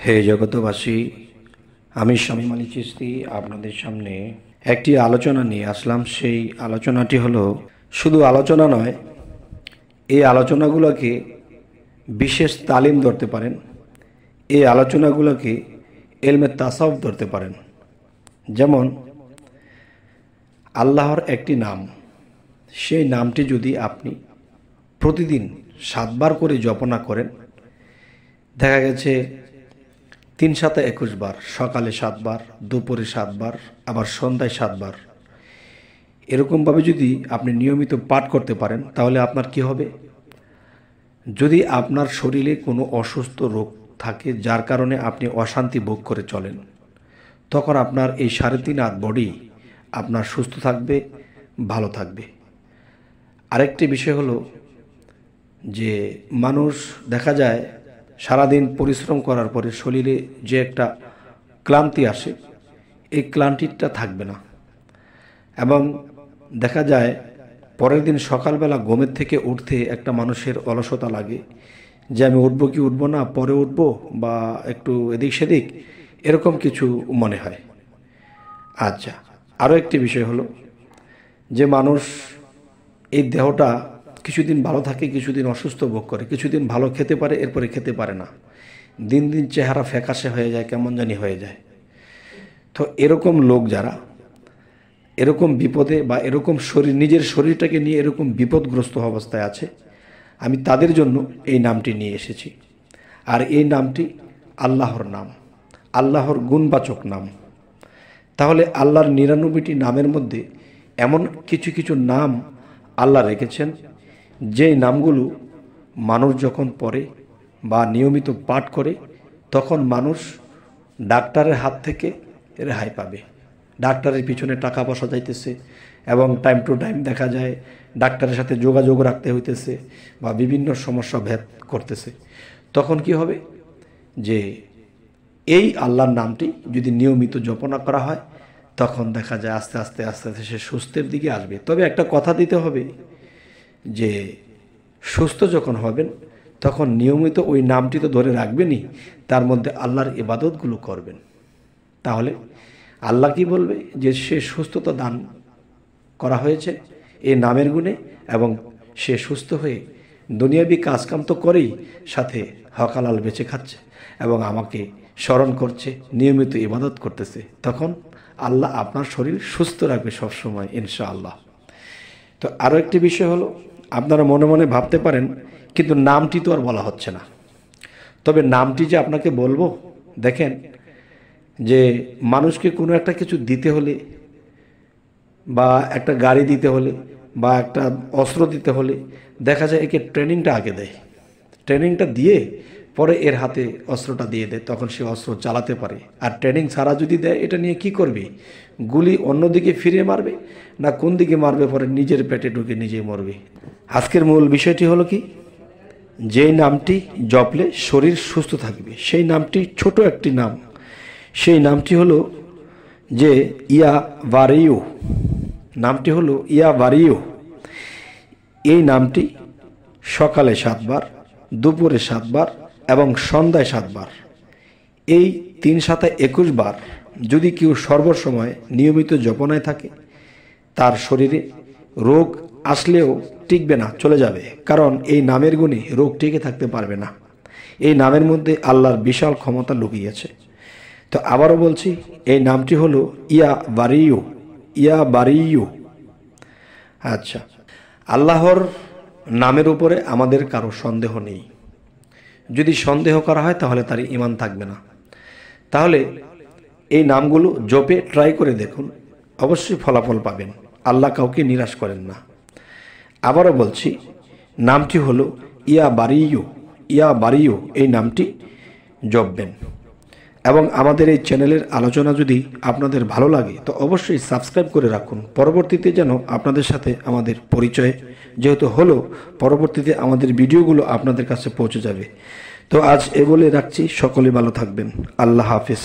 হে জগতবাসী, আমি শামীম আলী চিশতি আপনাদের সামনে একটি আলোচনা নিয়ে আসলাম। সেই আলোচনাটি হলো, শুধু আলোচনা নয়, এই আলোচনাগুলোকে বিশেষ তালিম ধরতে পারেন, এই আলোচনাগুলোকে ইলমে তাসাউফ ধরতে পারেন। যেমন আল্লাহর একটি নাম, সেই নামটি যদি আপনি প্রতিদিন 7 বার করে জপনা করেন, দেখা গেছে 3 × 7 = 21 বার, সকালে 7 বার, দুপুরে 7 বার, আবার সন্ধ্যায় 7 বার, এরকমভাবে যদি আপনি নিয়মিত পাঠ করতে পারেন, তাহলে আপনার কি হবে? যদি আপনার শরীরে কোনো অসুস্থ রোগ থাকে যার কারণে আপনি অশান্তি ভোগ করে চলেন, তখন আপনার এই 3.5 হাত বডি আপনার সুস্থ থাকবে, ভালো থাকবে। আরেকটি বিষয় হলো যে মানুষ দেখা যায় সারাদিন পরিশ্রম করার পরে শরীরে যে একটা ক্লান্তি আসে, এই ক্লান্তিটা থাকবে না। এবং দেখা যায় পরের দিন সকালবেলা ঘুমের থেকে উঠতে একটা মানুষের অলসতা লাগে, যে আমি উঠবো কি উঠবো না, পরে উঠবো বা একটু এদিক সেদিক, এরকম কিছু মনে হয়। আচ্ছা, আরও একটি বিষয় হলো যে মানুষ এই দেহটা কিছুদিন ভালো থাকে, কিছুদিন অসুস্থ ভোগ করে, কিছুদিন ভালো খেতে পারে, এরপরে খেতে পারে না, দিন দিন চেহারা ফ্যাকাশে হয়ে যায়, কেমন জানি হয়ে যায়। তো এরকম লোক যারা এরকম বিপদে বা এরকম নিজের শরীরটাকে নিয়ে এরকম বিপদগ্রস্ত অবস্থায় আছে, আমি তাদের জন্য এই নামটি নিয়ে এসেছি। আর এই নামটি আল্লাহর নাম, আল্লাহর গুণবাচক নাম। তাহলে আল্লাহর 99টি নামের মধ্যে এমন কিছু কিছু নাম আল্লাহ রেখেছেন, যে নামগুলো মানুষ যখন পড়ে বা নিয়মিত পাঠ করে, তখন মানুষ ডাক্তারের হাত থেকে রেহাই পাবে। ডাক্তারের পিছনে টাকা পয়সা যাইতেছে এবং টাইম টু টাইম দেখা যায় ডাক্তারের সাথে যোগাযোগ রাখতে হইতেছে বা বিভিন্ন সমস্যা ভেদ করতেছে। তখন কি হবে? যে এই আল্লাহর নামটি যদি নিয়মিত জপনা করা হয়, তখন দেখা যায় আস্তে আস্তে আস্তে আস্তে সে সুস্থের দিকে আসবে। তবে একটা কথা দিতে হবে যে সুস্থ যখন হবেন, তখন নিয়মিত ওই নামটি তো ধরে রাখবেনই, তার মধ্যে আল্লাহর ইবাদতগুলো করবেন। তাহলে আল্লাহ কি বলবে? যে সে সুস্থতা দান করা হয়েছে এই নামের গুণে, এবং সে সুস্থ হয়ে দুনিয়াবি কাজকাম তো করেই, সাথে হকালাল বেঁচে খাচ্ছে এবং আমাকে স্মরণ করছে, নিয়মিত ইবাদত করতেছে। তখন আল্লাহ আপনার শরীর সুস্থ রাখবে সবসময়, ইনশাআল্লাহ। তো আরও একটি বিষয় হলো, আপনারা মনে মনে ভাবতে পারেন কিন্তু নামটি তো আর বলা হচ্ছে না। তবে নামটি যে আপনাকে বলবো, দেখেন যে মানুষকে কোনো একটা কিছু দিতে হলে, বা একটা গাড়ি দিতে হলে, বা একটা অস্ত্র দিতে হলে, দেখা যায় একে ট্রেনিংটা আগে দেয়। ট্রেনিংটা দিয়ে পরে এর হাতে অস্ত্রটা দিয়ে দেয়, তখন সে অস্ত্র চালাতে পারে। আর ট্রেনিং ছাড়া যদি দেয়, এটা নিয়ে কি করবে? গুলি অন্যদিকে ফিরে মারবে, না কোন দিকে মারবে, পরে নিজের পেটে ঢুকে নিজেই মরবে। আজকের মূল বিষয়টি হলো কি, যেই নামটি জপলে শরীর সুস্থ থাকবে, সেই নামটি ছোট একটি নাম। সেই নামটি হলো যে ইয়া বারিউ। নামটি হলো ইয়া বারিউ। এই নামটি সকালে 7 বার, দুপুরে 7 বার এবং সন্ধ্যায় 7 বার, এই 3 × 7 = 21 বার যদি কেউ সর্বসময় নিয়মিত জপনায় থাকে, তার শরীরে রোগ আসলেও টিকবে না, চলে যাবে। কারণ এই নামের গুণে রোগ টিকে থাকতে পারবে না। এই নামের মধ্যে আল্লাহর বিশাল ক্ষমতা লুকিয়েছে। তো আবারও বলছি, এই নামটি হলো ইয়া বারিউ, ইয়া বারিউ। আচ্ছা, আল্লাহর নামের উপরে আমাদের কারো সন্দেহ নেই। যদি সন্দেহ করা হয়, তাহলে তার ঈমান থাকবে না। তাহলে এই নামগুলো জপে ট্রাই করে দেখুন, অবশ্যই ফলাফল পাবেন। আল্লাহ কাউকে নিরাশ করেন না। আবারও বলছি, নামটি হলো ইয়া বারিউ, ইয়া বারিউ। এই নামটি জপবেন। এবং আমাদের এই চ্যানেলের আলোচনা যদি আপনাদের ভালো লাগে, তো অবশ্যই সাবস্ক্রাইব করে রাখুন। পরবর্তীতে যেন আপনাদের সাথে আমাদের পরিচয় যেহেতু হলো, পরবর্তীতে আমাদের ভিডিওগুলো আপনাদের কাছে পৌঁছে যাবে। তো আজ এ বলে রাখছি, সকলে ভালো থাকবেন। আল্লাহ হাফেজ।